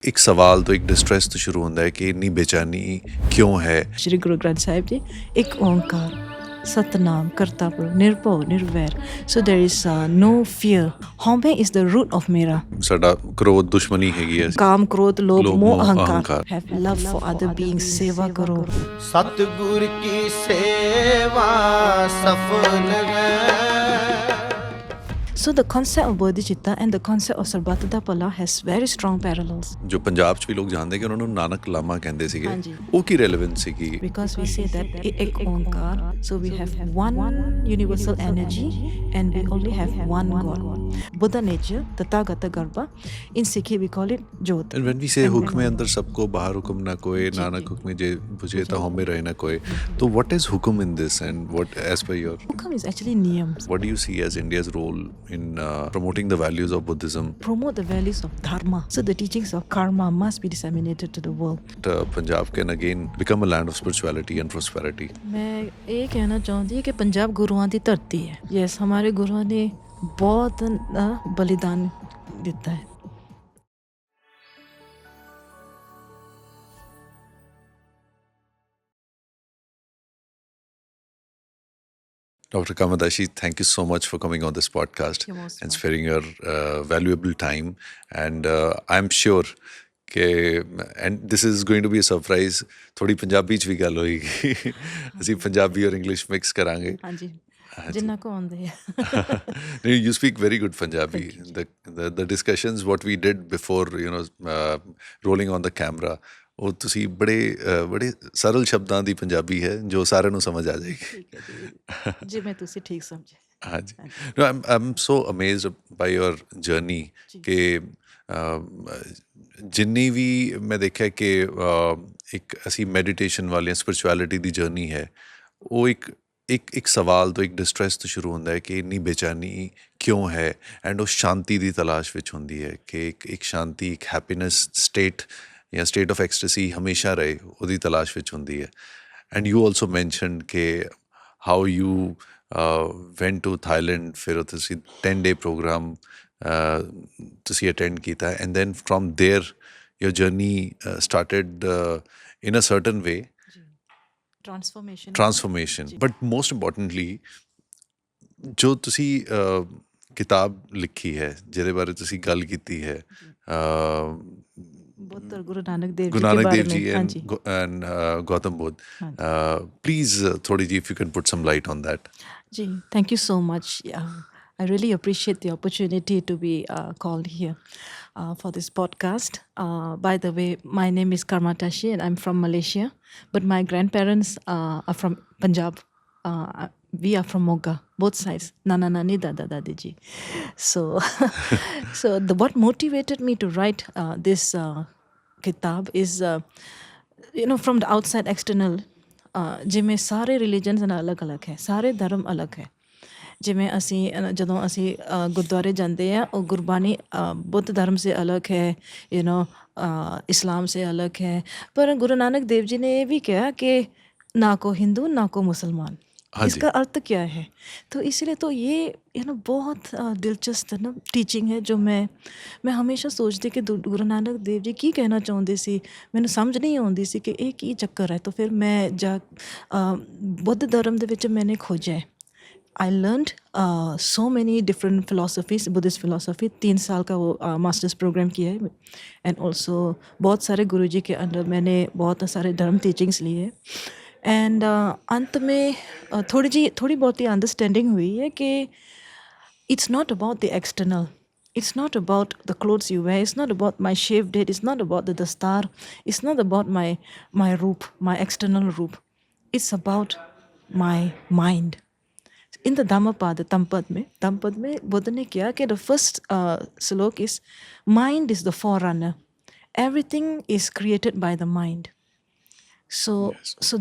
ਇੱਕ ਸਵਾਲ ਤੋਂ, ਇੱਕ ਡਿਸਟ੍ਰੈਸ ਤੋਂ ਸ਼ੁਰੂ ਹੁੰਦਾ ਹੈ ਕਿ ਇੰਨੀ ਬੇਚੈਨੀ ਕਿਉਂ ਹੈ। श्री गुरु ग्रंथ साहिब जी एक ओंकार सतनाम करता पुरख निर्भव निर्वैर so there is no fear हौवे is the root of मेरा ਸਾਡਾ ਕ੍ਰੋਧ ਦੁਸ਼ਮਣੀ ਹੈਗੀ ਹੈ। काम क्रोध लोभ ਲੋਭ, मोह ਮੋਹ, अहंकार ਅਹੰਕਾਰ। have love for other beings सेवा करो सतगुर की सेवा सफल है। so the concept of bodhicitta and the concept of Sarvadapala has very strong parallels ਜੋ ਪੰਜਾਬ 'ਚ ਵੀ ਲੋਕ ਜਾਣਦੇ ਕਿ ਉਹਨਾਂ ਨੂੰ ਨਾਨਕ ਲਾਮਾ ਕਹਿੰਦੇ ਸੀਗੇ। ਹਾਂਜੀ। ਉਹ ਕੀ ਰੈਲੇਵੈਂਸ ਸੀਗੀ? because we say that ek onkar so we have one universal energy and we only have one God Buddha nature Tathagata Garbha in Sikhi we call it Jyot And when we say हुक्म अंदर सबको बाहर हुक्म ना कोई नानक हुक्म जे बुझे तो हम में रहे ना कोई, तो what is हुक्म in this and what as per your Hukam is actually niyam what do you see as India's role in promoting the values of Buddhism? promote the values of dharma so the teachings of karma must be disseminated to the world Punjab can again become a land of spirituality and prosperity. ਮੈਂ ਇਹ ਕਹਿਣਾ ਚਾਹੁੰਦੀ ਹਾਂ ਕਿ ਪੰਜਾਬ ਗੁਰੂਆਂ ਦੀ ਧਰਤੀ ਹੈ yes ਹਮਾਰੇ ਗੁਰੂਆਂ ਨੇ ਬਹੁਤ ਬਲੀਦਾਨ ਦਿੱਤਾ ਹੈ Dr. Kamadashi, thank you so much for coming on this podcast You're most and sparing your valuable time. And I'm sure and this is going to be a surprise. थोड़ी पंजाबी च भी गल होएगी ਅਸੀਂ ਪੰਜਾਬੀ और English mix ਕਰਾਂਗੇ ਹਾਂਜੀ ਜਿੰਨਾ ਕੋ ਆਉਂਦੇ ਆ You speak very good Punjabi. The discussions what we did before rolling on the camera ਉਹ ਤੁਸੀਂ ਬੜੇ ਸਰਲ ਸ਼ਬਦਾਂ ਦੀ ਪੰਜਾਬੀ ਹੈ ਜੋ ਸਾਰਿਆਂ ਨੂੰ ਸਮਝ ਆ ਜਾਏਗੀ ਜਿਵੇਂ ਤੁਸੀਂ ਠੀਕ ਸਮਝੇ ਹਾਂਜੀ no I'm so amazed by your journey ਕਿ ਜਿੰਨੀ ਵੀ ਮੈਂ ਦੇਖਿਆ ਕਿ ਇੱਕ ਅਸੀਂ ਮੈਡੀਟੇਸ਼ਨ ਵਾਲੇ ਸਪਿਰਿਚੁਅਲਿਟੀ ਦੀ ਜਰਨੀ ਹੈ ਉਹ ਇੱਕ ਸਵਾਲ ਤੋਂ ਇੱਕ ਡਿਸਟ੍ਰੈਸ ਤੋਂ ਸ਼ੁਰੂ ਹੁੰਦਾ ਹੈ ਕਿ ਇੰਨੀ ਬੇਚੈਨੀ ਕਿਉਂ ਹੈ ਐਂਡ ਉਹ ਸ਼ਾਂਤੀ ਦੀ ਤਲਾਸ਼ ਵਿੱਚ ਹੁੰਦੀ ਹੈ ਕਿ ਇੱਕ ਸ਼ਾਂਤੀ ਇੱਕ ਹੈਪੀਨੈਸ ਸਟੇਟ ਜਾਂ ਸਟੇਟ ਆਫ ਐਕਸਟੈਸੀ ਹਮੇਸ਼ਾ ਰਹੇ ਉਹਦੀ ਤਲਾਸ਼ ਵਿੱਚ ਹੁੰਦੀ ਹੈ ਐਂਡ ਯੂ ਆਲਸੋ ਮੈਂਸ਼ਨਡ ਕਿ how you went to Thailand ਫਿਰ ਤੁਸੀਂ 10-day ਪ੍ਰੋਗਰਾਮ ਤੁਸੀਂ ਅਟੈਂਡ ਕੀਤਾ and then from there your journey started in a certain way transformation but most importantly ਜੋ ਤੁਸੀਂ ਕਿਤਾਬ ਲਿਖੀ ਹੈ ਜਿਹਦੇ ਬਾਰੇ ਤੁਸੀਂ ਗੱਲ ਕੀਤੀ ਹੈ Guru Nanak Dev ji and Gautam Buddha please ਥੋੜੀ ਜਿਹੀ if you can put some light on that ji thank you so much I really appreciate the opportunity to be called here for this podcast. By the way, my name is Karma Tashi and I'm from Malaysia. But my grandparents are from Punjab. We are from Moga, both sides. Nana Nani, Dada Dadi ji. So, what motivated me to write this kitab is, from the outside external, ਜਿਵੇਂ ਸਾਰੇ ਰਿਲੀਜਨਸ ਨਾਲ ਅਲੱਗ-ਅਲੱਗ ਹੈ ਸਾਰੇ ਧਰਮ ਅਲੱਗ ਹੈ ਜਿਵੇਂ ਅਸੀਂ ਜਦੋਂ ਅਸੀਂ ਗੁਰਦੁਆਰੇ ਜਾਂਦੇ ਆ ਉਹ ਗੁਰਬਾਣੀ ਬੁੱਧ ਧਰਮ ਸੇ ਅਲੱਗ ਹੈ ਇਸਲਾਮ ਸੇ ਅਲੱਗ ਹੈ ਪਰ ਗੁਰੂ ਨਾਨਕ ਦੇਵ ਜੀ ਨੇ ਇਹ ਵੀ ਕਿਹਾ ਕਿ ਨਾ ਕੋ हिंदू ना को मुसलमान इसका अर्थ क्या है तो इसलिए तो ये बहुत दिलचस्प टीचिंग है जो मैं हमेशा सोचती कि गुरु नानक देव जी की कहना चाਹੁੰਦੇ ਸੀ ਮੈਨੂੰ ਸਮਝ ਨਹੀਂ ਆਉਂਦੀ ਸੀ ਕਿ ਇਹ ਕੀ ਚੱਕਰ ਹੈ तो फिर मैं बुद्ध धर्म ਦੇ ਵਿੱਚ मैंने खोजा है I learned so many different philosophies, Buddhist philosophy. 3 साल का वो मास्टर्स प्रोग्राम किया है and also बहुत सारे गुरुजी के अंडर मैंने बहुत सारे धर्म टीचिंग्स लिए एंड अंत में थोड़ी बहुत ही अंडरस्टैंडिंग हुई है कि it's not about the external. It's not about the clothes you wear. It's not about my shaved head. It's not about the dastar. It's not about my roop, my external roop. It's about my mind. In the Dhammapada, Tampad में बुद्ध ने किया कि the first slok is mind is the forerunner. Everything is created by the mind. So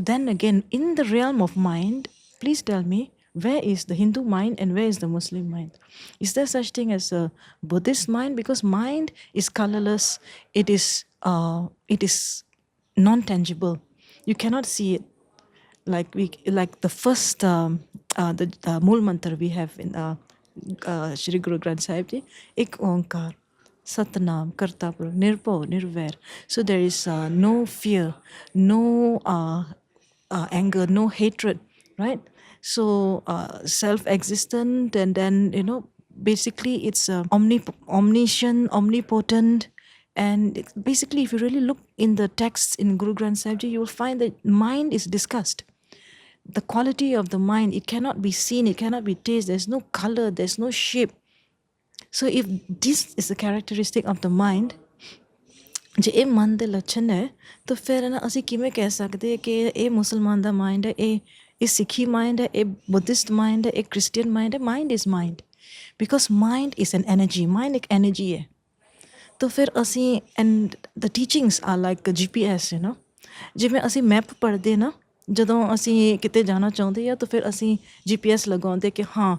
then again, in the realm of mind, please tell me, where is the Hindu mind and where is the Muslim mind? Is there such thing as a Buddhist mind? Because mind is colorless. It is non-tangible. You cannot see it. Like the first the Mool Mantra we have in Shri Guru Granth Sahib Ji, ek onkar Satnam, Kartapur, Nirpo, Nirvair. So there is no fear, no anger, no hatred, right? So self-existent, and then basically it's omniscient, omnipotent, and basically, if you really look in the texts in Guru Granth Sahib Ji, you will find that mind is discussed. The quality of the mind, it cannot be seen, it cannot be tasted. There's no color, there's no shape. So if this is the characteristic of the mind, ਜੇ ਇਹ ਮਨ ਦੇ ਲੱਛਣ ਹੈ ਤਾਂ ਫਿਰ ਨਾ ਅਸੀਂ ਕਿਵੇਂ ਕਹਿ ਸਕਦੇ ਕਿ ਇਹ ਮੁਸਲਮਾਨ ਦਾ ਮਾਈਂਡ ਹੈ, ਇਹ ਸਿੱਖੀ ਮਾਈਂਡ ਹੈ, ਇਹ ਬੁੱਧਿਸਟ ਮਾਈਂਡ ਹੈ, ਇਹ ਕ੍ਰਿਸਚੀਅਨ ਮਾਈਂਡ ਹੈ? Mind is mind, because mind is an energy, mind ਇੱਕ ਐਨਰਜੀ ਹੈ। ਤਾਂ ਫਿਰ ਅਸੀਂ, and the teachings are like GPS, ਜਿਵੇਂ ਅਸੀਂ ਮੈਪ ਪੜ੍ਹਦੇ ਨਾ, ਜਦੋਂ ਅਸੀਂ ਕਿਤੇ ਜਾਣਾ ਚਾਹੁੰਦੇ ਆ ਤਾਂ ਫਿਰ ਅਸੀਂ GPS ਲਗਾਉਂਦੇ ਕਿ ਹਾਂ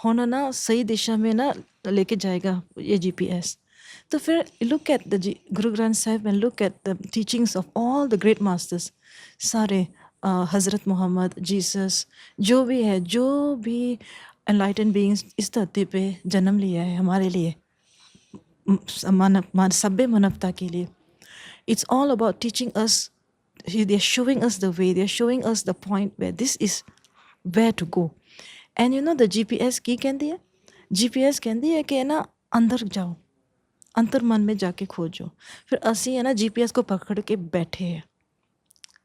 ਹੁਣ ਨਾ ਸਹੀ ਦਿਸ਼ਾ ਮੇਂ ਨਾ ਲੈ ਕੇ ਜਾਏਗਾ ਇਹ GPS। तो फिर look at the Guru Granth Sahib and look at the teachings of all the great masters, सारे हज़रत मोहम्मद, जीसस, जो भी है, जो भी enlightened beings इस धरती पे जन्म लिया है हमारे लिए, सभ्य मानवता के लिए। It's all about teaching us, they're showing us the way, they're showing us the point where this is where to go. And the GPS की कहती है? GPS कहती है कि ना अंदर जाओ, अंतर मन में जाके खोजो। फिर असी है ना GPS को पकड़ के बैठे हैं।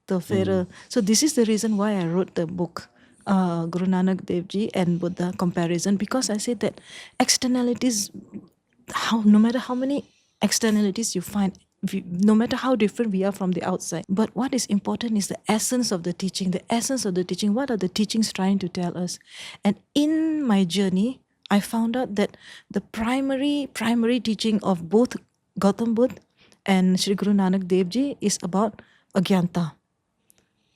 तो फिर so this is the reason why I wrote the book Guru Nanak Dev Ji and Buddha comparison, because I say that externalities, no matter how many externalities you find, no matter how different we are from the outside, but what is important is the essence of the teaching. The essence of the teaching, what are the teachings trying to tell us? And in my journey I found out that the primary teaching of both Gautam Buddha and Sri Guru Nanak Dev Ji is about agyanta.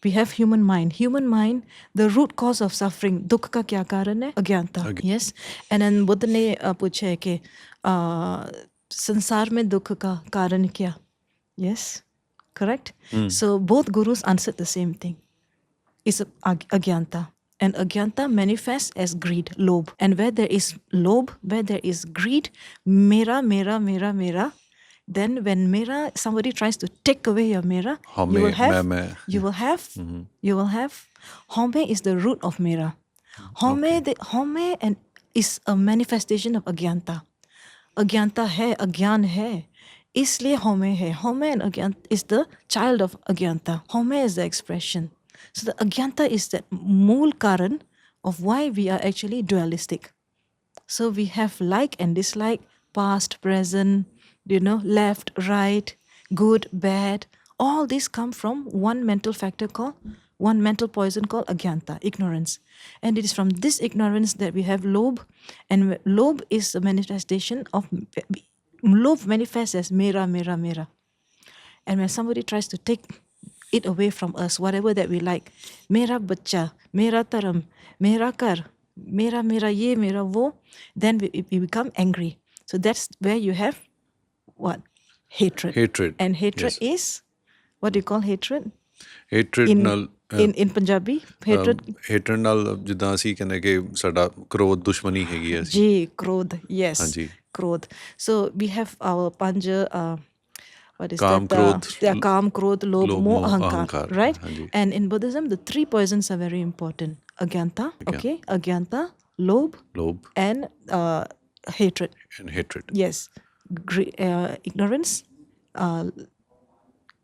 We have human mind. Human mind, the root cause of suffering, dukh ka kya karan hai? Agyanta. Yes. And then Buddha ne पूछा है कि संसार में दुख का कारण क्या? Yes. Correct? So both gurus answered the same thing. It's agyanta. And agyanta manifests as greed, lobh. And where there is lobh, where there is greed, mera, mera, mera, mera, then when mera, somebody tries to take away your mera, you will have, home is the root of mera. Home and is a manifestation of agyanta. Agyanta hai, agyan hai, isliye home hai. Home and agyanta is the child of agyanta. Home is the expression. So the agyanta is that mool karan of why we are actually dualistic. So we have like and dislike, past, present, left, right, good, bad. All these come from one mental factor one mental poison called agyanta, ignorance. And it is from this ignorance that we have lobh. And lobh is a manifestation of, lobh manifests as mera, mera, mera. And when somebody tries to take it away from us, whatever that we like, mera bachcha, mera taram, mera kar, mera ye, mera wo, then we become angry. So that's where you have what? Hatred. And hatred is, what do you call hatred? Hatred in Punjabi, hatred ਨਾਲ ਜਿੱਦਾਂ ਅਸੀਂ ਕਹਿੰਦੇ ਕਿ ਸਾਡਾ ਕ੍ਰੋਧ ਦੁਸ਼ਮਣੀ ਹੈਗੀ ਹੈ ਜੀ, ਕ੍ਰੋਧ, yes. ਹਾਂਜੀ, krodh. So we have our panj, what is Kaam, that? Krodh, Kaam, Krodh, Lobh, Moh, Ahankar, right? Hanji. And in Buddhism, the three poisons are very important. Agyanta, okay? Agyanta, Lobh, and hatred. And hatred. Yes. Ignorance,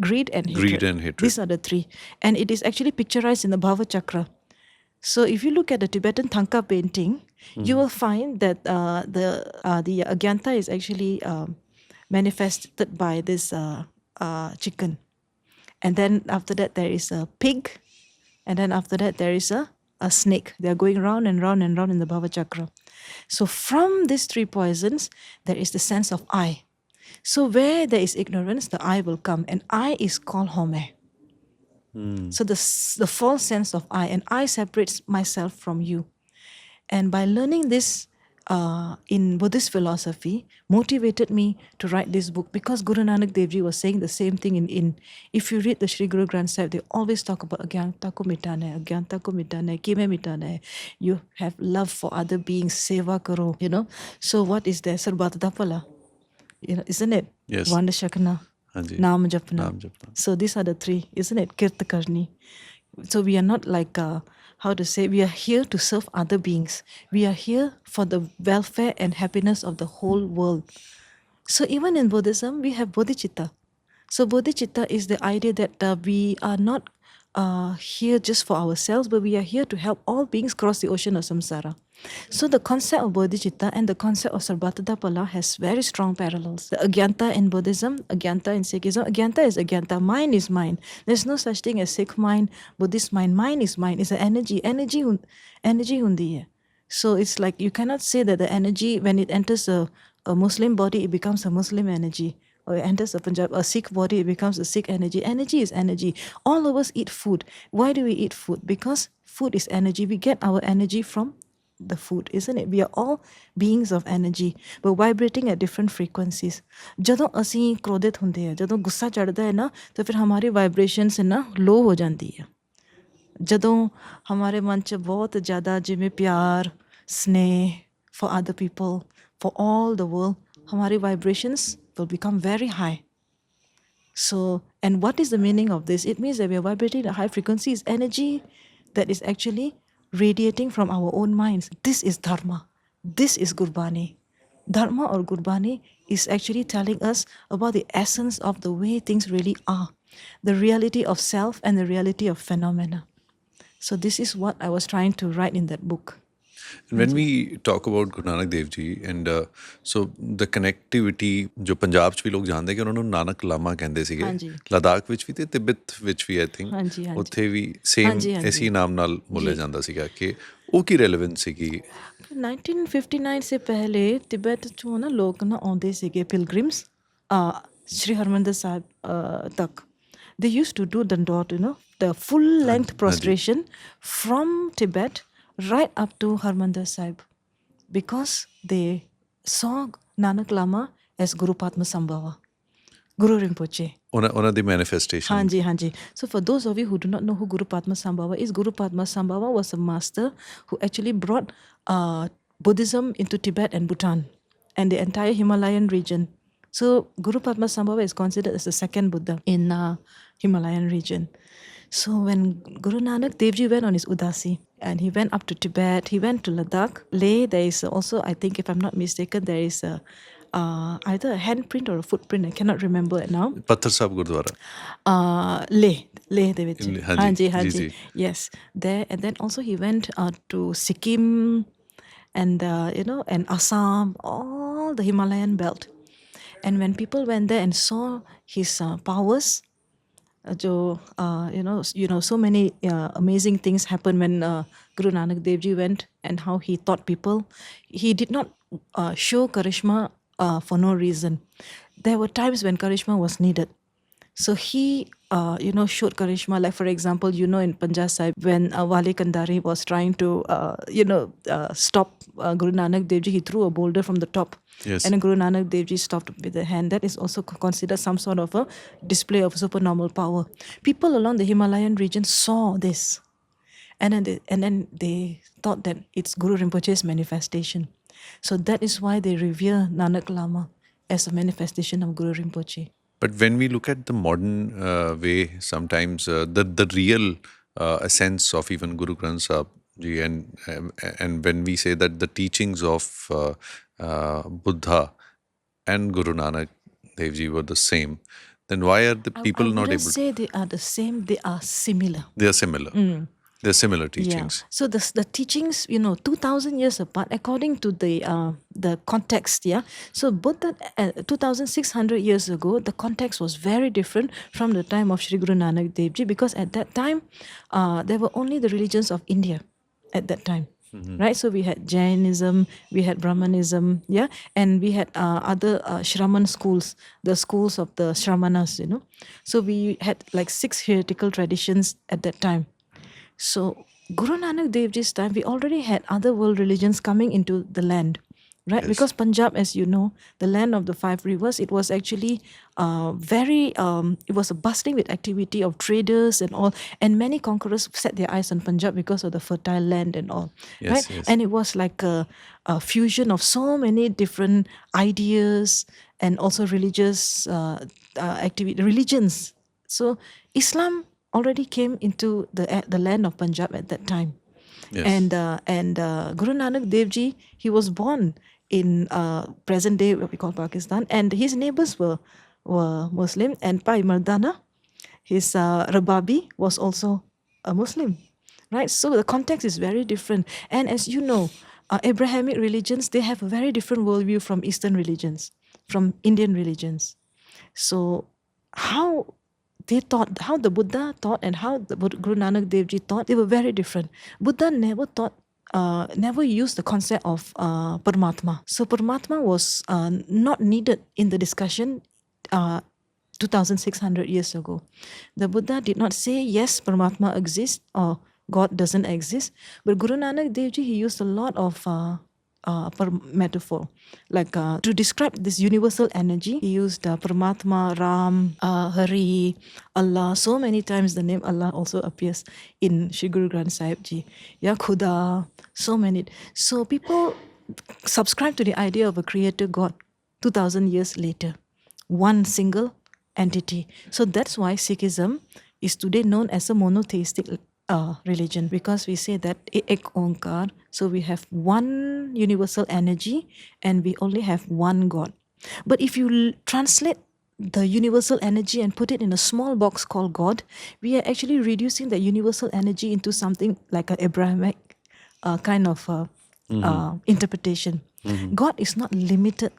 greed and hatred. These are the three. And it is actually picturized in the Bhava Chakra. So if you look at the Tibetan Thangka painting, you will find that the agyanta is actually manifested by this chicken. And then after that there is a pig. And then after that there is a snake. They are going round and round and round in the Bhava Chakra. So from these three poisons, there is the sense of I. So where there is ignorance, the I will come. And I is called home. So the false sense of I, and I separates myself from you. And by learning this in Buddhist philosophy, motivated me to write this book, because Guru Nanak Dev Ji was saying the same thing in if you read the Sri Guru Granth Sahib, they always talk about agyanta ko mitana hai, agyanta ko mitana hai, kime mitana hai. You have love for other beings, seva karo, So what is there? Sarbat Dapala. isn't it? Yes. Vanda Shakana, हाँ जी, Naam Japna. नाम जपना. So these are the three, isn't it? Kirta Karni. So we are not like, how to say, we are here to serve other beings. We are here for the welfare and happiness of the whole world. So even in Buddhism, we have bodhicitta. So bodhicitta is the idea that we are not here just for ourselves, but we are here to help all beings cross the ocean of samsara. So the concept of bodhicitta and the concept of sarvatadapala has very strong parallels. The agyanta in Buddhism, agyanta in Sikhism, agyanta is agyanta, mind is mind. There's no such thing as Sikh mind, Buddhist mind. Mind is mind. It's an energy. Energy hundi hai. So it's like you cannot say that the energy, when it enters a Muslim body, it becomes a Muslim energy. Or it enters a Sikh body, it becomes a Sikh energy. Energy is energy. All of us eat food. Why do we eat food? Because food is energy. We get our energy from the food, isn't it? We are all beings of energy, but vibrating at different frequencies. ਜਦੋਂ ਅਸੀਂ ਕ੍ਰੋਧਿਤ ਹੁੰਦੇ ਆ, ਜਦੋਂ ਗੁੱਸਾ ਚੜਦਾ ਹੈ ਨਾ, ਤਾਂ ਫਿਰ ਹਮਾਰੀ ਵਾਈਬ੍ਰੇਸ਼ਨਸ ਨਾ ਲੋ ਹੋ ਜਾਂਦੀ ਹੈ। ਜਦੋਂ ਹਮਾਰੇ ਮਨ 'ਚ ਬਹੁਤ ਜ਼ਿਆਦਾ ਜਿਵੇਂ ਪਿਆਰ, ਸਨੇਹ for other people, for all the world, ਹਮਾਰੀ vibrations will become very high. So, and what is the meaning of this? It means that we are vibrating at high frequencies, energy that is actually radiating from our own minds. This is dharma. This is Gurbani. Dharma or Gurbani is actually telling us about the essence of the way things really are, the reality of self and the reality of phenomena. So this is what I was trying to write in that book. And when we talk about Guru Nanak Dev Ji, and so the connectivity, ਜੋ ਪੰਜਾਬ 'ਚ ਵੀ ਲੋਕ ਜਾਣਦੇ ਕਿ ਉਹਨਾਂ ਨੂੰ ਨਾਨਕ ਲਾਮਾ ਕਹਿੰਦੇ ਸੀਗੇ, ਹਾਂਜੀ। ਲਦਾਖ ਵਿੱਚ ਵੀ ਤੇ ਤਿੱਬਤ ਵਿੱਚ ਵੀ, ਆਈ ਥਿੰਕ ਹਾਂਜੀ, ਹਾਂਜੀ। ਉੱਥੇ ਵੀ ਸੇਮ ਹਾਂਜੀ, ਹਾਂਜੀ। ਇਸੀ ਨਾਮ ਨਾਲ ਬੋਲਿਆ ਜਾਂਦਾ ਸੀਗਾ ਕਿ ਉਹ ਕੀ ਰੈਲੇਵੈਂਸ ਸੀਗੀ? 1959 से पहले तिब्बत चो ना लोग ना आਉਂਦੇ ਸੀਗੇ pilgrims Sri Harmandir Sahib tak. They used to do the full length prostration from Tibet right up to Harmandir Sahib, because they saw Nanak Lama as Guru Padma Sambhava, Guru Rinpoche. ਉਹਨਾਂ ਦੀ manifestation. Hanji, Hanji. So for those of you who do not know who Guru Padma Sambhava is, Guru Padma Sambhava was a master who actually brought Buddhism into Tibet and Bhutan and the entire Himalayan region. So Guru Padma Sambhava is considered as the second Buddha in Himalayan region. So when Guru Nanak Dev Ji went on his Udasi and he went up to Tibet, he went to Ladakh, Leh, there is also, I think if I'm not mistaken, there is either a handprint or a footprint, I cannot remember it now. ਪੱਥਰ ਸਾਹਿਬ Gurdwara. Leh ਦੇ ਵਿੱਚ. ਹਾਂਜੀ, ਹਾਂਜੀ, ਜੀ। yes, there. And then also he went to Sikkim and and Assam, all the Himalayan belt. And when people went there and saw his powers, so many amazing things happened when Guru Nanak Dev Ji went, and how he taught people. He did not show charisma for no reason. There were times when charisma was needed. So he, showed charisma. Like for example, in Panjab Sahib, when Wali Kandari was trying to, stop Guru Nanak Dev Ji, he threw a boulder from the top. Yes. And Guru Nanak Dev Ji stopped with the hand. That is also considered some sort of a display of supernormal power. People along the Himalayan region saw this. And then they thought that it's Guru Rinpoche's manifestation. So that is why they revere Nanak Lama as a manifestation of Guru Rinpoche. But when we look at the modern way, sometimes the real essence of even Guru Granth Sahib Ji, and when we say that the teachings of Buddha and Guru Nanak Dev Ji were the same, then why are the people not able? I wouldn't say they are the same. They are similar. They are similar. They're similar teachings. Yeah. So the teachings, 2,000 years apart, according to the context, yeah. So Buddha, 2,600 years ago, the context was very different from the time of Sri Guru Nanak Dev Ji, because at that time, there were only the religions of India at that time. Right, so we had Jainism, we had Brahmanism, yeah, and we had other Shraman schools, the schools of the Shramanas, So we had like 6 heretical traditions at that time. So Guru Nanak Dev Ji's time, we already had other world religions coming into the land, right? Yes. Because Punjab, as you know, the land of the five rivers, it was actually it was bustling with activity of traders and all, and many conquerors set their eyes on Punjab because of the fertile land and all, Yes, right? yes. And it was like a fusion of so many different ideas and also religious activity, religions. So Islam already came into the land of Punjab at that time. Yes. And Guru Nanak Dev Ji, he was born in present day what we call Pakistan, and his neighbors were Muslim, and Pai Mardana, his Rababi, was also a Muslim, right? So the context is very different, and as you know, Abrahamic religions, they have a very different worldview from Eastern religions, from Indian religions. So how they taught, how the Buddha taught, and how the Guru Nanak Dev Ji taught, they were very different. Buddha never taught, never used the concept of Paramatma. So Paramatma was not needed in the discussion 2,600 years ago. The Buddha did not say, yes, Paramatma exists or God doesn't exist. But Guru Nanak Dev Ji, he used a lot of metaphor. Like to describe this universal energy, he used Paramatma, Ram, Hari, Allah. So many times the name Allah also appears in Shri Guru Granth Sahib Ji. Ya Khuda, so many. So people subscribe to the idea of a creator God 2,000 years later. One single entity. So that's why Sikhism is today known as a monotheistic religion, because we say that Ek Onkar, so we have one universal energy and we only have one God. But if you translate the universal energy and put it in a small box called God, we are actually reducing the universal energy into something like an Abrahamic kind of interpretation. God is not limited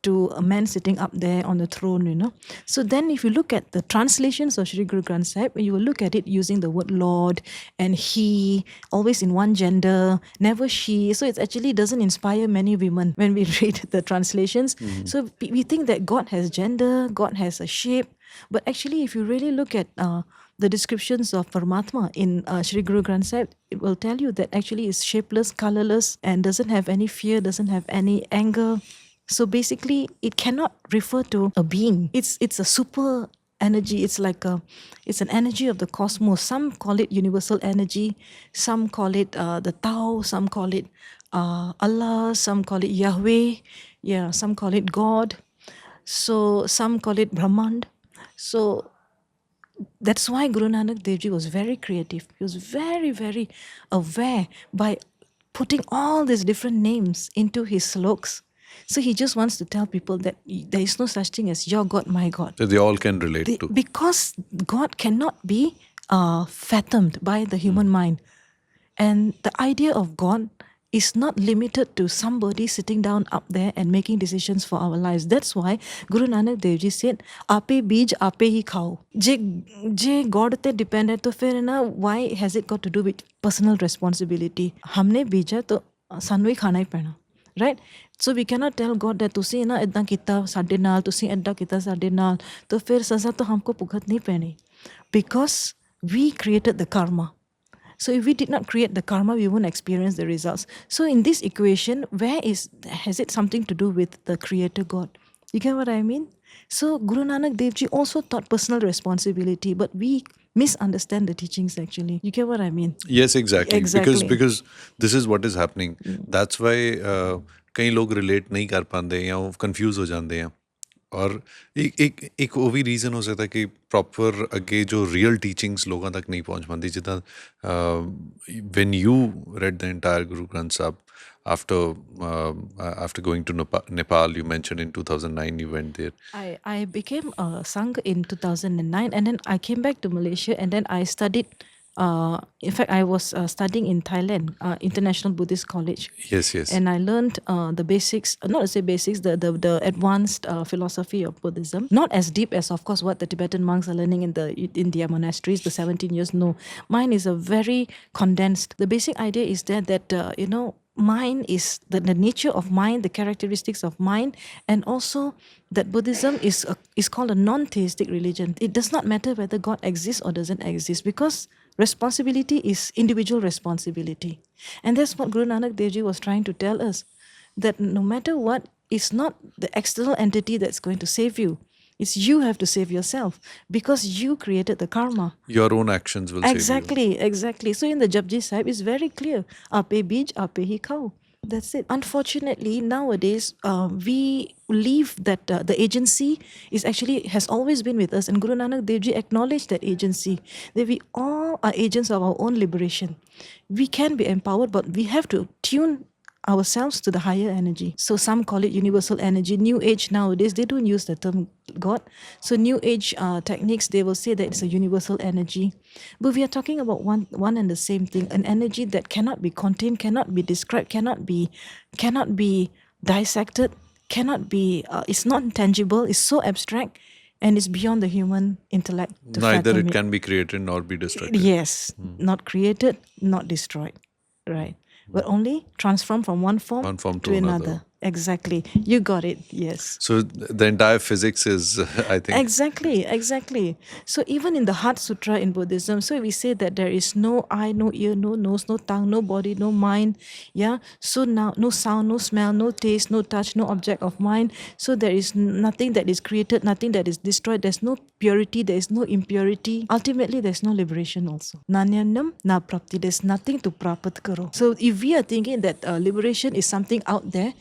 to a man sitting up there on the throne, you know. So then if you look at the translations of Shri Guru Granth Sahib, you will look at it using the word Lord and he, always in one gender, never she. So it actually doesn't inspire many women when we read the translations. So we think that God has gender, God has a shape. But actually, if you really look at the descriptions of Paramatma in Shri Guru Granth Sahib, it will tell you that actually it's shapeless, colorless, and doesn't have any fear, doesn't have any anger. So basically, it cannot refer to a being. It's a super energy. It's like it's an energy of the cosmos. Some call it universal energy. Some call it the Tao. Some call it Allah. Some call it Yahweh. Yeah, some call it God. So some call it Brahmand. So that's why Guru Nanak Dev Ji was very creative. He was very, very aware by putting all these different names into his sloks. So he just wants to tell people that there is no such thing as your God, my God. That they all can relate to. Because God cannot be fathomed by the human mind. And the idea of God is not limited to somebody sitting down up there and making decisions for our lives. That's why Guru Nanak Dev Ji said, "Ape beej, ape hi khao." Je God te depend hai, to fir na, why has it got to do with personal responsibility? Humne beeja to sanu hi khana hi pena. Right? So we cannot tell God that ਤੁਸੀਂ ਨਾ ਇਦਾਂ ਕੀਤਾ ਸਾਡੇ ਨਾਲ, ਤੁਸੀਂ ਐਡਾ ਕੀਤਾ ਸਾਡੇ ਨਾਲ, ਤਾਂ ਫਿਰ ਸਜ਼ਾ ਤਾਂ हमको ਭੁਗਤਣੀ ਪੈਣੀ. Because we created the karma. So if we did not create the karma, we won't experience the results. So in this equation, has it something to do with the creator God? You get what I mean? So Guru Nanak Dev Ji also taught personal responsibility, but we misunderstand the teachings actually. You get what I mean? Yes, exactly. Exactly. Because this is what is happening. That's why कई लोग relate नहीं कर पाते या वो confuse हो जाते हैं. और एक वो भी रीज़न हो सकता है कि प्रॉपर अगे जो रियल टीचिंग्स लोगों तक नहीं पहुंच पाती. जितना when you read the entire Guru Granth साहब after going to Nepal, you mentioned in 2009 you went there. I became a Sangh in 2009, and then I came back to Malaysia, and then I studied. In fact, I was studying in Thailand, International Buddhist College. Yes, yes. And I learned the basics, not to say basics, the advanced philosophy of Buddhism. Not as deep as, of course, what the Tibetan monks are learning in their monasteries, the 17 years. No, mine is a very condensed. The basic idea is that mind is the nature of mind, the characteristics of mind, and also that Buddhism is called a non-theistic religion. It does not matter whether God exists or doesn't exist, because responsibility is individual responsibility. And that's what Guru Nanak Dev Ji was trying to tell us. that no matter what, it's not the external entity that's going to save you. It's you have to save yourself because you created the karma. Your own actions will save you. Exactly. So in the Japji Sahib, it's very clear. Ape bij, ape hi khao. That's it. Unfortunately, nowadays, we believe that the agency has always been with us, and Guru Nanak Dev Ji acknowledged that agency, that we all are agents of our own liberation. We can be empowered, but we have to tune ourselves to the higher energy. So some call it universal energy. New Age nowadays, they don't use the term God. So New Age techniques, they will say that it's a universal energy. But we are talking about one and the same thing, an energy that cannot be contained, cannot be described, cannot be dissected, cannot be, it's not tangible, it's so abstract, and it's beyond the human intellect to Neither fathom it can be created nor be destroyed. Yes, not created, not destroyed, right? But only transformed from one form to another. Exactly. You got it. Yes. So the entire physics is, I think. Exactly. So even in the Heart Sutra in Buddhism, so we say that there is no eye, no ear, no nose, no tongue, no body, no mind. Yeah. So now no sound, no smell, no taste, no touch, no object of mind. So there is nothing that is created, nothing that is destroyed. There's no purity, there is no impurity. Ultimately, there's no liberation also. Nanyanam na prapti. There's nothing to prapat karo. So if we are thinking that liberation is something out there,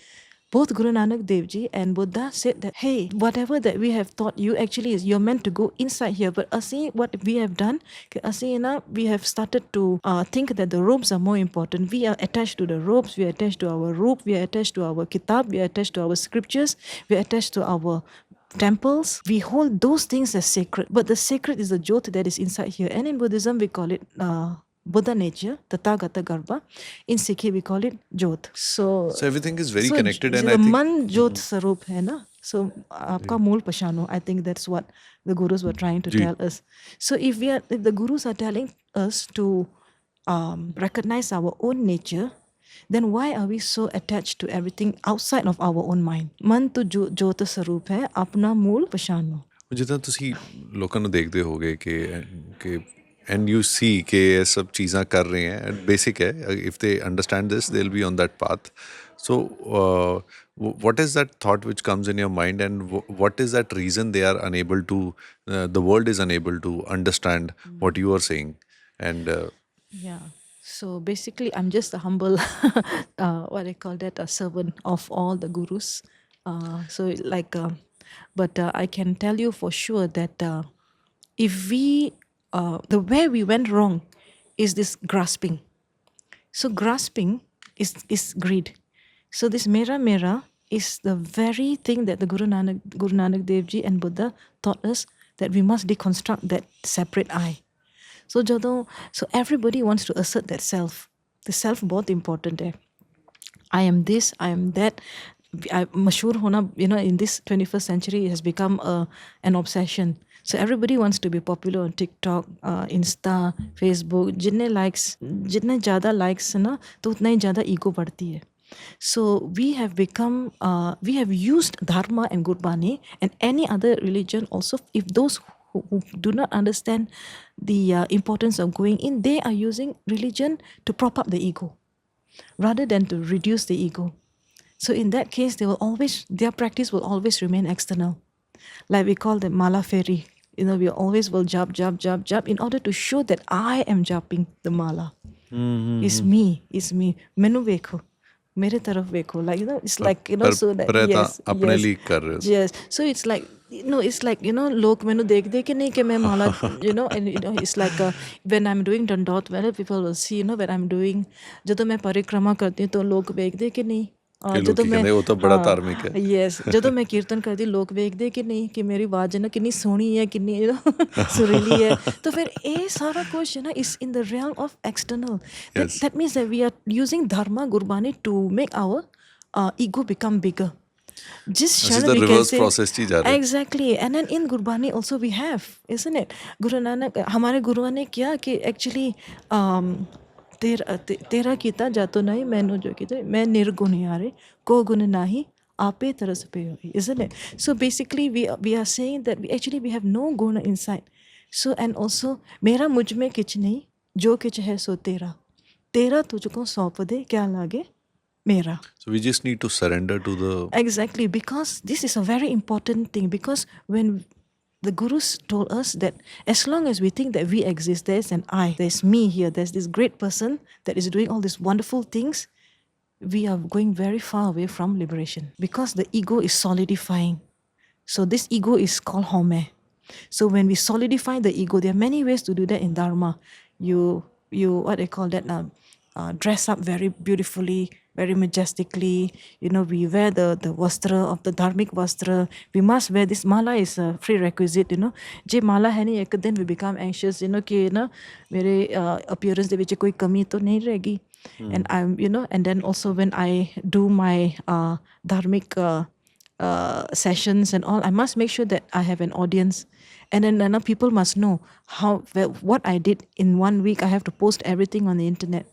both Guru Nanak Dev Ji and Buddha said that, hey, whatever that we have taught you, actually you're meant to go inside here. But asi, what we have done, we have started to think that the robes are more important. We are attached to the robes, we are attached to our robe, we are attached to our kitab, we are attached to our scriptures, we are attached to our temples. We hold those things as sacred. But the sacred is the jyot that is inside here. And in Buddhism, we call it Buddha nature, Tathagata Garbha. In Sikhi, we call it Jyot. So everything is very connected, and the I think man Jyot Sarup hai na. So aapka mool pashano. I think that's what the gurus were trying to tell us. So if the gurus are telling us to recognize our own nature, then why are we so attached to everything outside of our own mind? Man to Jyot Sarup hai, apna mool pashano. ਜਿੱਦਾਂ ਤੁਸੀਂ ਲੋਕਾਂ ਨੂੰ ਦੇਖਦੇ ਹੋਗੇ ਕਿ and you see कि ये सब चीज़ां कर रहे हैं, basic है, if they understand this they'll be on that path. So what is that thought which comes in your mind, and what is that reason they are unable to, the world is unable to understand what you are saying? And yeah, so basically I'm just a humble what I call that, a servant of all the gurus. So like but I can tell you for sure that if we the way we went wrong is this grasping. So grasping is greed. So this mera is the very thing that the Guru Nanak Dev Ji and Buddha taught us, that we must deconstruct that separate I. So everybody wants to assert that self. The self बहुत important है. I am this, I am that. Mashhoor hona, in this 21st century, it has become an obsession. So everybody wants to be popular on TikTok, Insta, Facebook. जितने ज़्यादा likes है ना, तो उतना ही ज़्यादा ego बढ़ती है. So we have used Dharma and Gurbani and any other religion also. If those who do not understand the importance of going in, they are using religion to prop up the ego rather than to reduce the ego. So in that case, their practice will always remain external. Like we call them mala fairy. We always will jab in order to show that I am jabbing the mala. It's me. Menu vekho. Mere taraf vekho. Like, it's like, so that, yes. So it's like, log menu dekh ke nahi ke main mala, and it's like when I'm doing dandot, well, people will see, when I'm doing, jadon main parikrama karti hu, to log dekh ke nahi. ਜਦੋਂ ਮੈਂ ਉਹ ਤਾਂ ਬੜਾ ਧਾਰਮਿਕ ਹੈ. Yes, ਜਦੋਂ ਮੈਂ ਕੀਰਤਨ ਕਰਦੀ, ਲੋਕ ਵੇਖਦੇ ਕਿ ਨਹੀਂ ਕਿ ਮੇਰੀ ਆਵਾਜ਼ ਹੈ ਨਾ ਕਿੰਨੀ ਸੋਹਣੀ ਹੈ, ਕਿੰਨੀ ਸੁਰੀਲੀ ਹੈ. ਤਾਂ ਫਿਰ ਇਹ ਸਾਰਾ ਕੁਝ ਹੈ ਨਾ is in the realm of external. That means that we are using Dharma, Gurbani to make our ego become bigger. Just the reverse process ही जा रहा है. Exactly. And then in Gurbani also we have, isn't it? Guru Nanak, हमारे गुरुओं ने किया कि actually तेरा कीता जातो नहीं, मैंने जो कीता मैं निर्गुण यारे को गुण नहीं आपे तरस पे होई, isn't it? So basically we are saying that we have no guna inside. So and also मेरा मुझ में किच नहीं, जो किच है सो तेरा तुझको सौंप दे, क्या लागे mera. So we just need to surrender to the Exactly, because this is a very important thing. Because when the gurus told us that as long as we think that we exist, there's an I, there's me here, there's this great person that is doing all these wonderful things, we are going very far away from liberation because the ego is solidifying. So this ego is called home. So when we solidify the ego, there are many ways to do that in Dharma. You what they call that now, dress up very beautifully, very majestically. You know, we wear the vastra of the dharmic vastra. We must wear this. Mala is a prerequisite. You know, je mala hai nahi, then we become anxious. You know, कि ना मेरे appearance de vich koi kami to nahi रहेगी. And I'm, you know, and then also when I do my dharmic sessions and all, I must make sure that I have an audience. And then people must know what I did in 1 week. I have to post everything on the internet.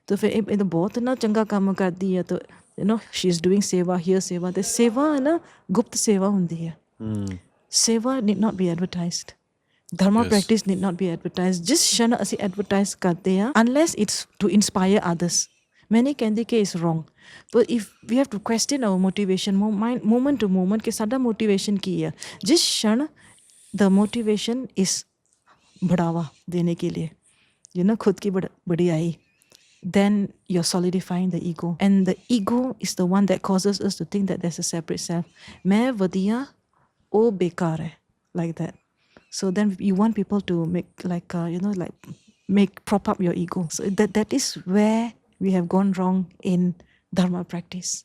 तो फिर ये तो बहुत ना चंगा काम करती है तो you know she's doing सेवा here सेवा the सेवा है ना गुप्त सेवा होती है. सेवा need not be advertised. Dharma practice need not be advertised. जिस क्षण ਅਸੀਂ advertise करते हैं unless it's to inspire others. मैंने कहते कि is wrong. But if we have to question our motivation moment to moment कि साਡਾ motivation की है. जिस क्षण the motivation is बढ़ावा देने के लिए, you know, खुद की बड़ी आई, then you're solidifying the ego. And the ego is the one that causes us to think that there's a separate self. मैं वदिया ओ बेकार है, like that. So then you want people to make like prop up your ego. So that is where we have gone wrong in Dharma practice.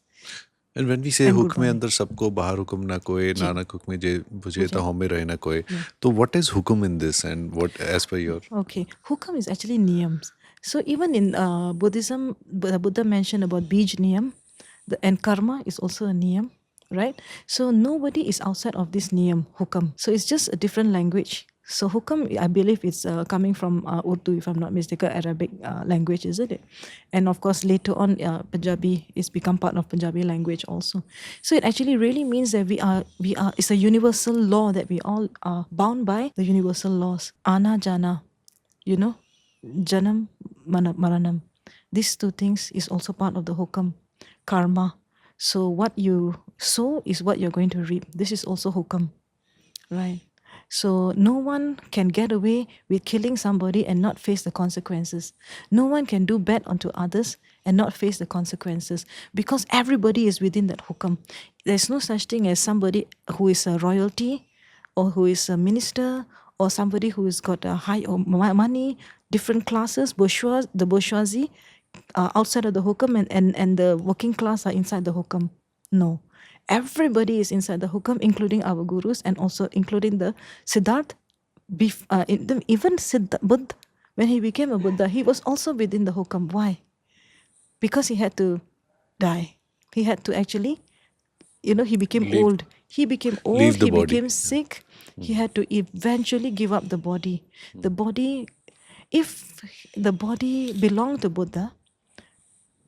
And when we say हुक्म में अंदर सबको बाहर हुक्म ना कोई नानक हुक्म जे बुझे तो हम में रहे ना कोई. So what is hukum in this and what as per your? Okay, hukum is actually niyams. So even in Buddhism, the Buddha mentioned about bij niyam, and karma is also a niyam, right? So nobody is outside of this niyam, hukam. So it's just a different language. So hukam, I believe it's coming from Urdu, if I'm not mistaken, Arabic language, isn't it? And of course, later on, Punjabi is become part of Punjabi language also. So it actually really means that we are. It's a universal law that we all are bound by the universal laws. Ana jana, you know, janam, maranam. These two things is also part of the hukam, karma. So what you sow is what you're going to reap. This is also hukam, right? So no one can get away with killing somebody and not face the consequences. No one can do bad onto others and not face the consequences because everybody is within that hukam. There's no such thing as somebody who is a royalty or who is a minister or somebody who has got a high money, different classes, the bourgeoisie outside of the hukam and the working class are inside the hukam. No. Everybody is inside the hukam, including our gurus and also including the Siddhartha. Even Buddha, when he became a Buddha, he was also within the hukam. Why? Because he had to die. He had to actually, you know, he became old. He became old, he became sick. He had to eventually give up the body. The body, if the body belonged to Buddha,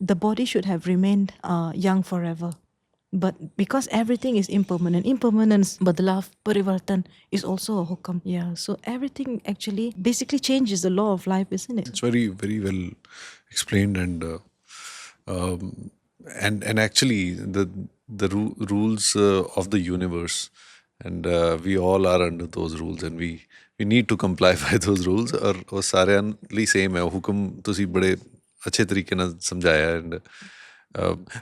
the body should have remained young forever. But because everything is impermanent, impermanence, badlav, parivartan is also a hukam. Yeah, so everything actually basically changes the law of life, isn't it? It's very, very well explained and actually the rules of the universe, and we all are under those rules, and we need to comply by those rules. और वो सारे ਲਈ same है. हुक्म तुसी बड़े अच्छे तरीके ਨਾਲ समझाया. And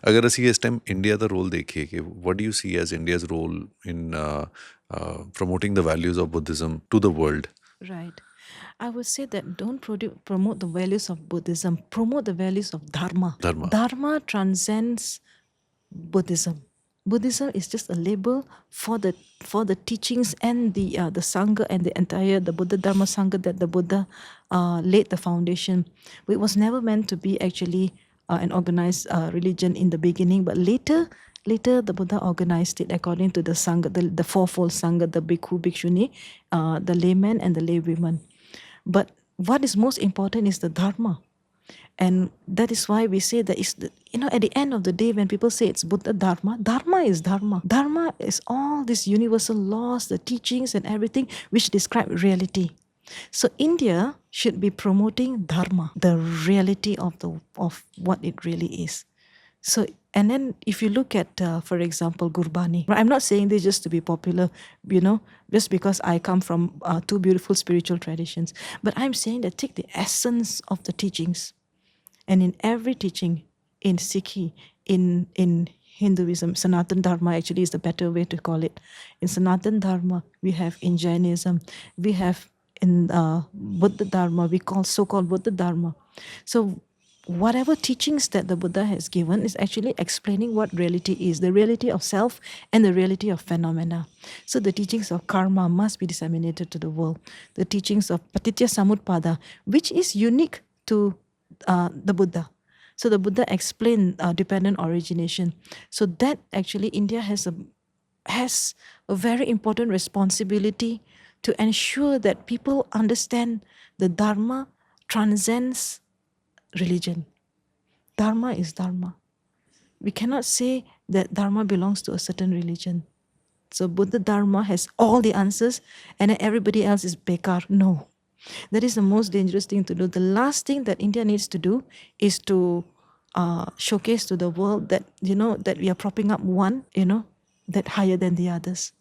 अगर ਅਸੀਂ ਇਸ ਟਾਈਮ ਇੰਡੀਆ ਦਾ ਰੋਲ ਦੇਖੀਏ ਕਿ what do you see as India's role in promoting the values of Buddhism to the world? Right. I would say that don't promote the values of Buddhism. Promote the values of Dharma. Dharma transcends Buddhism. Buddhism is just a label for the teachings and the Sangha and the Buddha Dharma Sangha that the Buddha laid the foundation. It was never meant to be actually an organized religion in the beginning, but later the Buddha organized it according to the Sangha, the fourfold Sangha, the Bhikkhu, Bhikshuni, the laymen and the laywomen. But what is most important is the Dharma. And that is why we say that at the end of the day, when people say it's Buddha Dharma, Dharma is Dharma. Dharma is all these universal laws, the teachings and everything which describe reality. So India should be promoting Dharma, the reality of what it really is. So, and then if you look at, for example, Gurbani, I'm not saying this just to be popular, just because I come from two beautiful spiritual traditions, but I'm saying that take the essence of the teachings, and in every teaching, in Sikhi, in Hinduism, Sanatan Dharma actually is the better way to call it. In Sanatan Dharma, we have in Jainism, we have in Buddha Dharma, we call so-called Buddha Dharma. So whatever teachings that the Buddha has given is actually explaining what reality is, the reality of self and the reality of phenomena. So the teachings of karma must be disseminated to the world. The teachings of Patitya Samutpada, which is unique to the Buddha. So the Buddha explained dependent origination. So that actually India has a very important responsibility to ensure that people understand the Dharma transcends religion. Dharma is Dharma. We cannot say that Dharma belongs to a certain religion. So Buddha Dharma has all the answers and then everybody else is bekar. No. That is the most dangerous thing to do. The last thing that India needs to do is to showcase to the world that, that we are propping up one, that higher than the others.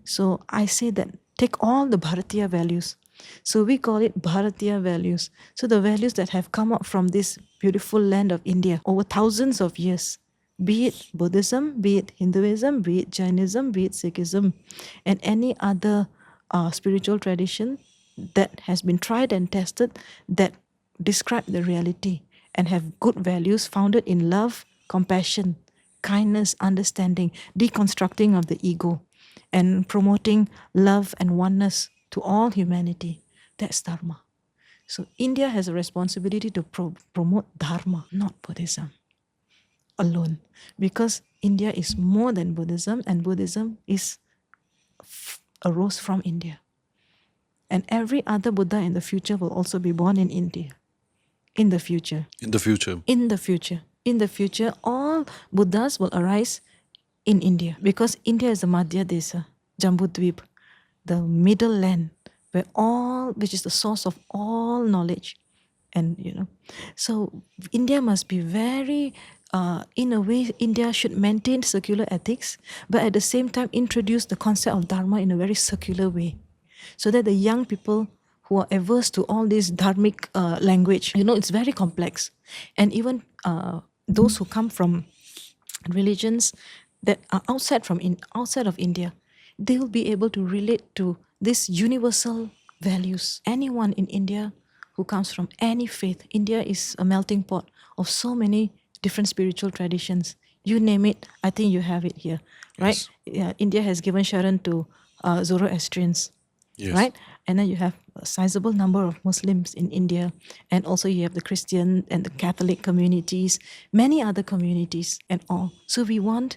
So I say that take all the Bharatiya values. So we call it Bharatiya values. So the values that have come up from this beautiful land of India over thousands of years, be it Buddhism, be it Hinduism, be it Jainism, be it Sikhism, and any other spiritual tradition that has been tried and tested that describe the reality and have good values founded in love, compassion, kindness, understanding, deconstructing of the ego, and promoting love and oneness to all humanity. That's Dharma. So India has a responsibility to promote Dharma, not Buddhism alone. Because India is more than Buddhism, and Buddhism arose from India. And every other Buddha in the future will also be born in India. In the future. In the future. In the future. In the future, all Buddhas will arise in India. Because India is the Madhya Desa, Jambudvip, the middle land, which is the source of all knowledge. And, so India must be very, in a way, India should maintain circular ethics, but at the same time introduce the concept of Dharma in a very circular way. So that the young people who are averse to all this dharmic language, it's very complex. And even those who come from religions that are outside of India, they will be able to relate to these universal values. Anyone in India who comes from any faith, India is a melting pot of so many different spiritual traditions. You name it, I think you have it here, right? Yes. Yeah, India has given Sharan to Zoroastrians. Yes. Right? And then you have a sizable number of Muslims in India, and also you have the Christian and the Catholic communities, many other communities and all. So we want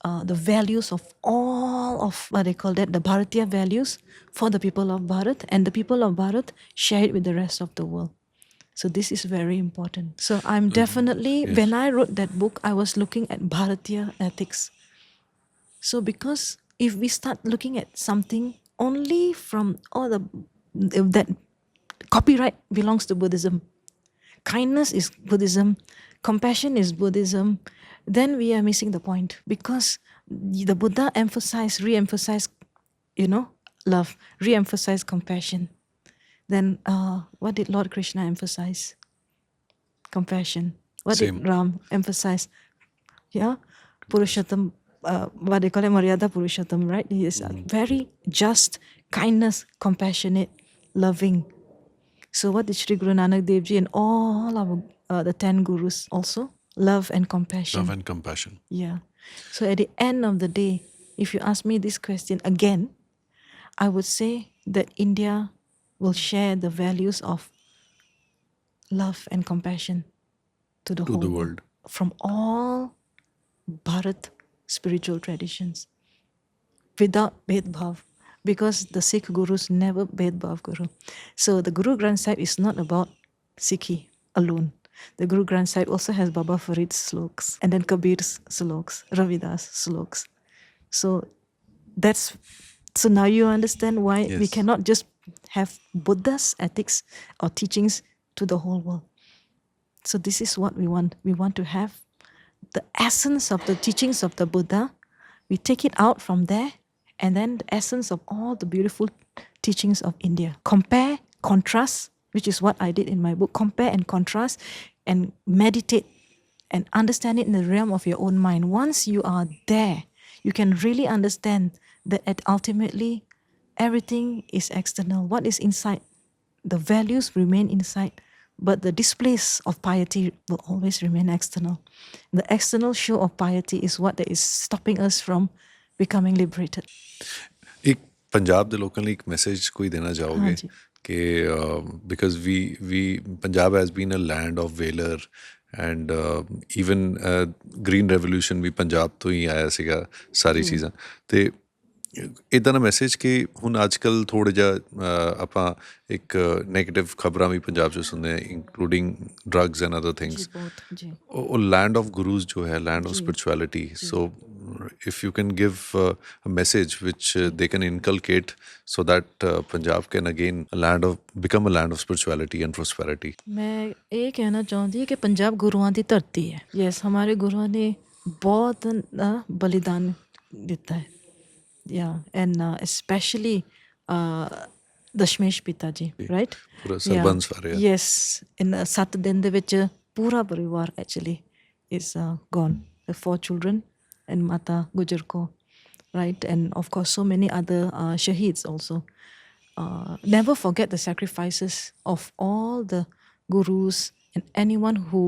the values of all of what they call that, the Bharatiya values for the people of Bharat, and the people of Bharat share it with the rest of the world. So this is very important. So I'm definitely, Yes. when I wrote that book, I was looking at Bharatiya ethics. So because if we start looking at something only from that copyright belongs to Buddhism, kindness is Buddhism, compassion is Buddhism, then we are missing the point. Because the Buddha re-emphasized, love, re-emphasized compassion. Then what did Lord Krishna emphasize? Compassion. What Same. did Ram emphasize? Yeah, Purushottam, what they call it, Maryada Purushottam, right? He is very just, kindness, compassionate, loving. So what did Sri Guru Nanak Dev Ji and all our the 10 gurus also? Love and compassion. Love and compassion. Yeah. So at the end of the day, if you ask me this question again, I would say that India will share the values of love and compassion to the To whole the world. from all Bharat spiritual traditions without Bhed because the Sikh gurus never Bhed Guru. So the Guru Granth Sahib is not about Sikhi alone. The Guru Granth Sahib also has Baba Farid's sloks and then Kabir's sloks, Ravidas sloks. So now you understand why we Yes. cannot just have Buddha's ethics or teachings to the whole world. So this is what we want. We want to have the essence of the teachings of the Buddha, we take it out from there, and then the essence of all the beautiful teachings of India. Compare, contrast, which is what I did in my book. Compare and contrast and meditate and understand it in the realm of your own mind. Once you are there, you can really understand that ultimately everything is external. What is inside, the values remain inside, but the displays of piety will always remain external. The external show of piety is what is stopping us from becoming liberated. एक पंजाब ਦੇ ਲੋਕਾਂ ਲਈ ਇੱਕ message ਕੋਈ ਦੇਣਾ ਚਾਹੋਗੇ ਹਾਂਜੀ। ਕਿ because we Punjab has been a land of valour and even green revolution ਵੀ ਪੰਜਾਬ ਤੋਂ ਹੀ ਆਇਆ ਸੀਗਾ ਸਾਰੀ ਚੀਜ਼ਾਂ ਤੇ ਇੱਦਾਂ ਦਾ ਮੈਸੇਜ ਕਿ ਹੁਣ ਅੱਜ ਕੱਲ੍ਹ ਥੋੜ੍ਹਾ ਜਿਹਾ ਆਪਾਂ ਇੱਕ ਨੈਗੇਟਿਵ ਖਬਰਾਂ ਵੀ ਪੰਜਾਬ 'ਚ ਸੁਣਦੇ ਹਾਂ ਇੰਕਲੂਡਿੰਗ ਡਰੱਗਸ ਐਂਡ ਅਦਰ ਥਿੰਗਸ ਉਹ ਲੈਂਡ ਆਫ ਗੁਰੂਜ਼ ਜੋ ਹੈ land of spirituality so if you can give a message which they can inculcate so that Punjab can again become a land of spirituality and prosperity. मैं ये कहना चाहती हूँ कि पंजाब गुरुओं की धरती है. यस, हमारे गुरुओं ने बहुत बलिदान दिता है. Yeah, and especially ਦਸ਼ਮੇਸ਼ ਪਿਤਾ ਜੀ, right? ਪੂਰਾ ਸਰਬੰਸ ਵਾਰਿਆ. Yes, in 7 ਦਿਨ ਦੇ ਵਿੱਚ ਪੂਰਾ ਪਰਿਵਾਰ actually is gone. The 4 children and Mata Gujar Kaur, right? And of course so many other shaheeds also. Never forget the sacrifices of all the gurus and anyone who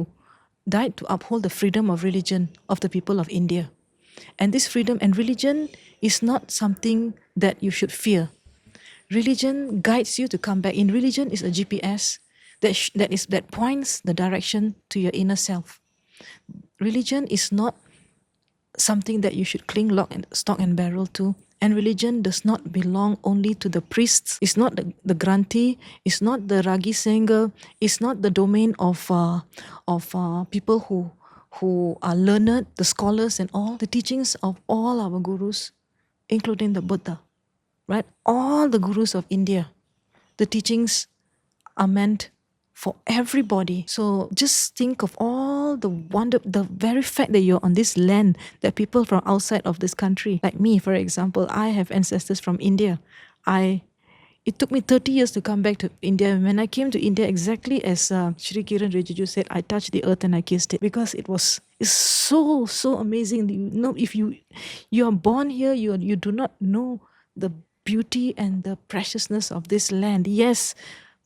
died to uphold the freedom of religion of the people of India. And this freedom and religion is not something that you should fear. Religion guides you to come back. In religion is a GPS that points the direction to your inner self. Religion is not something that you should cling stock and barrel to. And religion does not belong only to the priests. It's not the granthi. It's not the ragi singer. It's not the domain of people who are learned, the scholars and all. The teachings of all our gurus, including the Buddha, right? All the gurus of India, the teachings are meant for everybody. So just think of all the very fact that you're on this land, that people from outside of this country, like me, for example, I have ancestors from India. It took me 30 years to come back to India. When I came to India, exactly as Shri Kiran Rijiju said, I touched the earth and I kissed it, because it's so amazing. You know, if you are born here, you do not know the beauty and the preciousness of this land. Yes,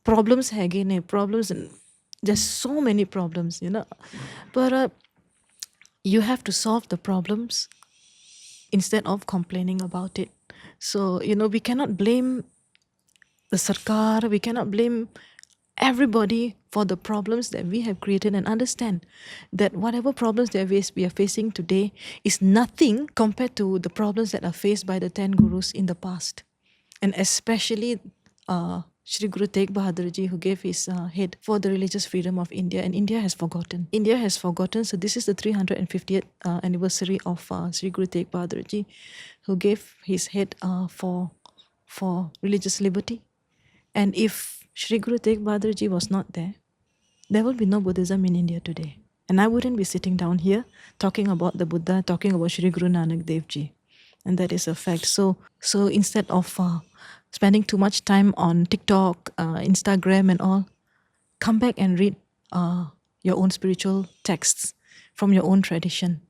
problems again, problems, and there's so many problems, you know, but you have to solve the problems instead of complaining about it. So, you know, we cannot blame the sarkar, we cannot blame everybody for the problems that we have created, and understand that whatever problems that we are facing today is nothing compared to the problems that are faced by the 10 gurus in the past. And especially Shri Guru Tegh Bahadur Ji, who gave his head for the religious freedom of India, and India has forgotten. So this is the 350th anniversary of Shri Guru Tegh Bahadur Ji, who gave his head for religious liberty. And if Shri Guru Tegh Bahadur Ji was not there, there will be no Buddhism in India today. And I wouldn't be sitting down here talking about the Buddha, talking about Shri Guru Nanak Dev Ji. And that is a fact. So instead of spending too much time on TikTok, Instagram and all, come back and read your own spiritual texts from your own tradition.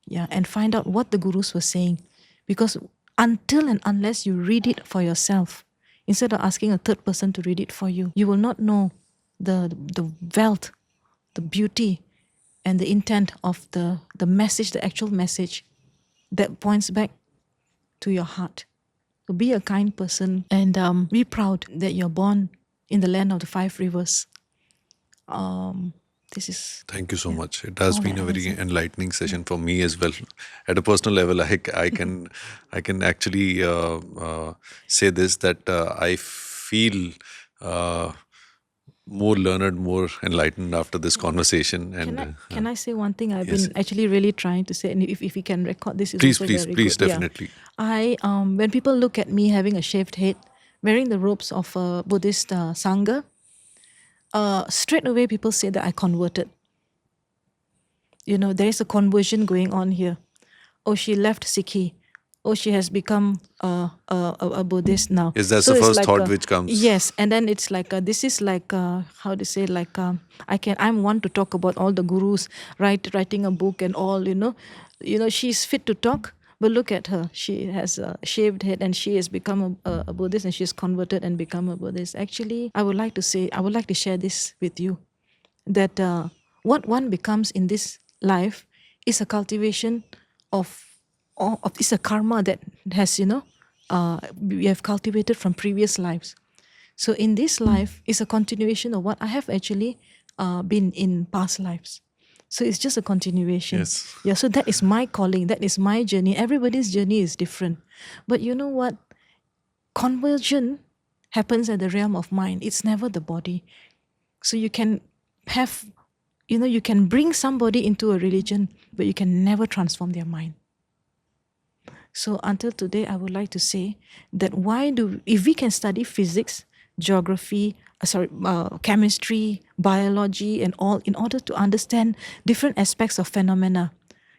Yeah, and find out what the gurus were saying. Because until and unless you read it for yourself, instead of asking a third person to read it for you, you will not know the wealth, the beauty and the intent of the message, the actual message that points back to your heart. So be a kind person, and be proud that you're born in the land of the 5 rivers. This is... Thank you so much. It has been a very enlightening session for me as well. At a personal level, I can actually say this, that I feel more learned, more enlightened after this conversation. And can I say one thing I've been actually really trying to say, and if we can record this, is please, also very please, good. definitely. Yeah. When people look at me having a shaved head, wearing the robes of a Buddhist sangha, straight away people say that I converted. there is a conversion going on here. Oh, she left Sikhi. Oh, she has become a Buddhist now. Yes, that's So the it's first like thought which comes. Yes, and then it's like this is like how to say, like I'm one to talk about all the gurus, writing a book and all. She's fit to talk. But look at her. She has a shaved head and she has become a Buddhist, and she's converted and become a Buddhist. Actually, I would like to share this with you, that what one becomes in this life is a cultivation of it's a karma that has we have cultivated from previous lives. So in this life is a continuation of what I have actually been in past lives. So it's just a continuation. Yes. Yeah. So that is my calling. That is my journey. Everybody's journey is different. But you know what? Conversion happens at the realm of mind. It's never the body. So you can have, you can bring somebody into a religion, but you can never transform their mind. So until today, I would like to say that if we can study physics, geography, chemistry, biology, and all in order to understand different aspects of phenomena.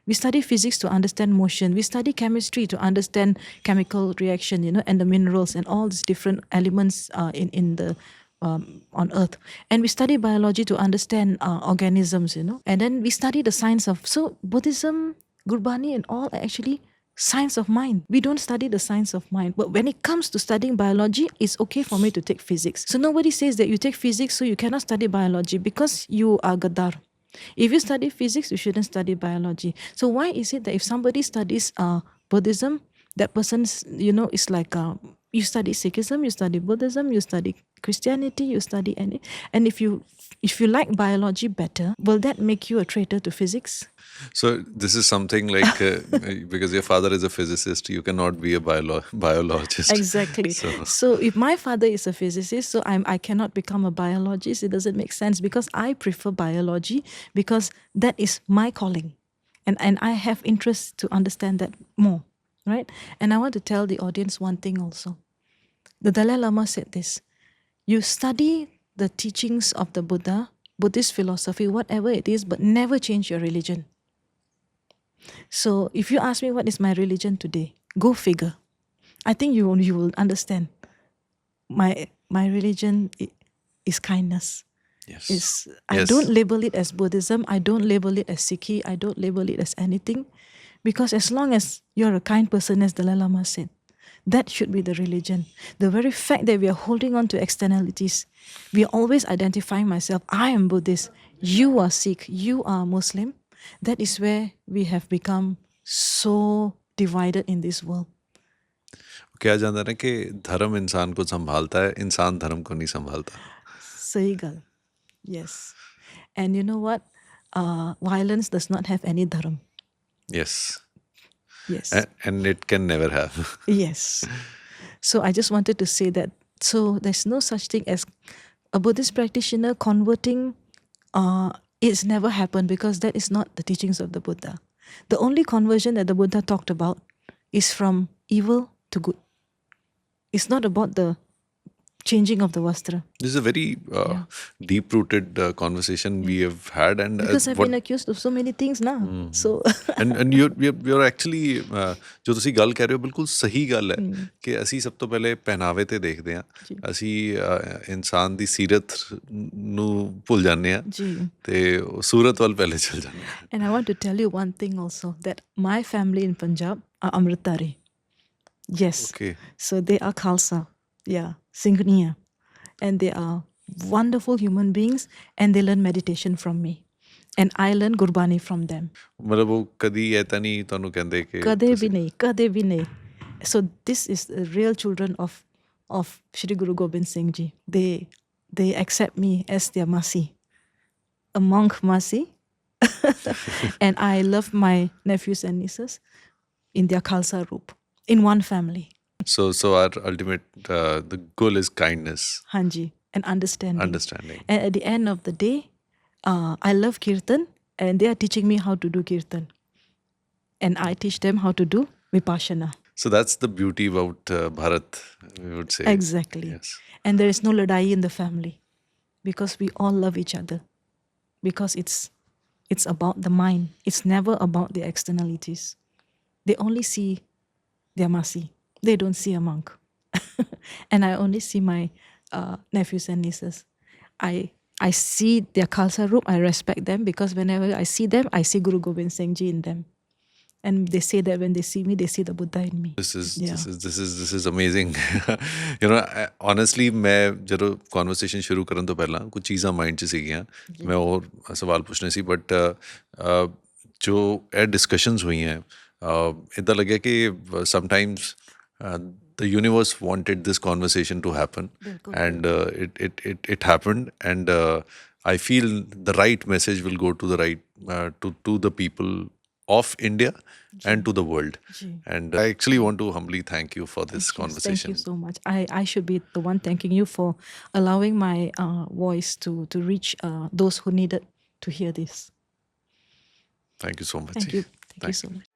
We study physics to understand motion. We study chemistry to understand chemical reaction, and the minerals and all these different elements in the on Earth. And we study biology to understand organisms, And then we study the science of Buddhism, Gurbani, and all are actually science of mind. We don't study the science of mind. But when it comes to studying biology, it's okay for me to take physics. So nobody says that you take physics so you cannot study biology because you are Gadar. If you study physics, you shouldn't study biology. So why is it that if somebody studies Buddhism, that person's, is like you study Sikhism, you study Buddhism, you study Christianity, you study any, and if you like biology better, will that make you a traitor to physics? So this is something like because your father is a physicist, you cannot be a biologist. Exactly. So if my father is a physicist, so I cannot become a biologist. It doesn't make sense because I prefer biology because that is my calling, and I have interest to understand that more, right? And I want to tell the audience one thing also. The Dalai Lama said this: you study the teachings of the Buddha, Buddhist philosophy, whatever it is, but never change your religion. So if you ask me what is my religion today, go figure. I think you will understand. My religion is kindness. Yes. I don't label it as Buddhism. I don't label it as Sikhi. I don't label it as anything, because as long as you're a kind person, as Dalai Lama said, that should be the religion. The very fact that we are holding on to externalities, we are always identifying myself. I am Buddhist. You are Sikh. You are Muslim. That is where we have become so divided in this world. क्या जानते हैं कि धर्म इंसान को संभालता है, इंसान धर्म को नहीं संभालता. सही गल. Yes. And you know what? Violence does not have any dharma. Yes. Yes. And it can never have. Yes. So I just wanted to say that. So there's no such thing as a Buddhist practitioner converting. It's never happened because that is not the teachings of the Buddha. The only conversion that the Buddha talked about is from evil to good. It's not about the changing of the vastra. This is a very deep-rooted conversation we have had, and because I've been accused of so many things now. So and you're actually ਜੋ ਤੁਸੀਂ ਗੱਲ ਕਰ ਰਹੇ ਹੋ ਬਿਲਕੁਲ ਸਹੀ ਗੱਲ ਹੈ ਕਿ ਅਸੀਂ ਸਭ ਤੋਂ ਪਹਿਲੇ ਪਹਿਨਾਵੇ ਤੇ ਦੇਖਦੇ ਹਾਂ, ਅਸੀਂ ਇਨਸਾਨ ਦੀ ਸੀਰਤ ਨੂੰ ਭੁੱਲ ਜਾਂਦੇ ਹਾਂ ਤੇ ਸੂਰਤ ਵੱਲ ਪਹਿਲੇ ਚਲ ਜਾਂਦੇ ਹਾਂ. And I want to tell you one thing also, that my family in Punjab are Amritari. Yes. Okay. So they are Khalsa. Yeah, Singhniya. And they are wonderful human beings, and they learn meditation from me. And I learn Gurbani from them. ਮਤਲਬ ਉਹ ਕਦੀ ਐਤਾ ਨਹੀਂ ਤੁਹਾਨੂੰ ਕਹਿੰਦੇ ਕਿ ਕਦੇ ਵੀ ਨਹੀਂ. So this is the real children of Shri Guru Gobind Singh Ji. They accept me as their Masi, a monk Masi. And I love my nephews and nieces in their Khalsa Roop, in one family. So our ultimate the goal is kindness. Hanji, and understanding. And at the end of the day, I love Kirtan, and they are teaching me how to do Kirtan. And I teach them how to do Vipassana. So that's the beauty about Bharat, we would say. Exactly. Yes. And there is no ladai in the family, because we all love each other. Because it's It's about the mind. It's never about the externalities. They only see their masi. They don't see a monk. And I only see my nephews and nieces. I see their Khalsa Roop. I respect them because whenever I see them, I see Guru Gobind Singh Ji in them. And they say that when they see me, they see the Buddha in me. this is amazing. You know, honestly मैं ਜਦੋਂ conversation ਸ਼ੁਰੂ ਕਰਨ ਤੋਂ ਪਹਿਲਾਂ ਕੁਝ ਚੀਜ਼ਾਂ mind 'ਚ ਸੀਗੀਆਂ ਮੈਂ ਹੋਰ ਸਵਾਲ ਪੁੱਛਣੇ ਸੀ ਬਟ ਜੋ ਇਹ ਡਿਸਕਸ਼ਨਸ ਹੋਈਆਂ ਇੱਦਾਂ ਲੱਗਿਆ ਕਿ sometimes the universe wanted this conversation to happen and it happened and I feel the right message will go to the right to the people of India and to the world. And I actually want to humbly thank you for this conversation. Thank you so much. I should be the one thanking you for allowing my voice to reach those who needed to hear this. Thank you so much. Thank you. Thank you so much.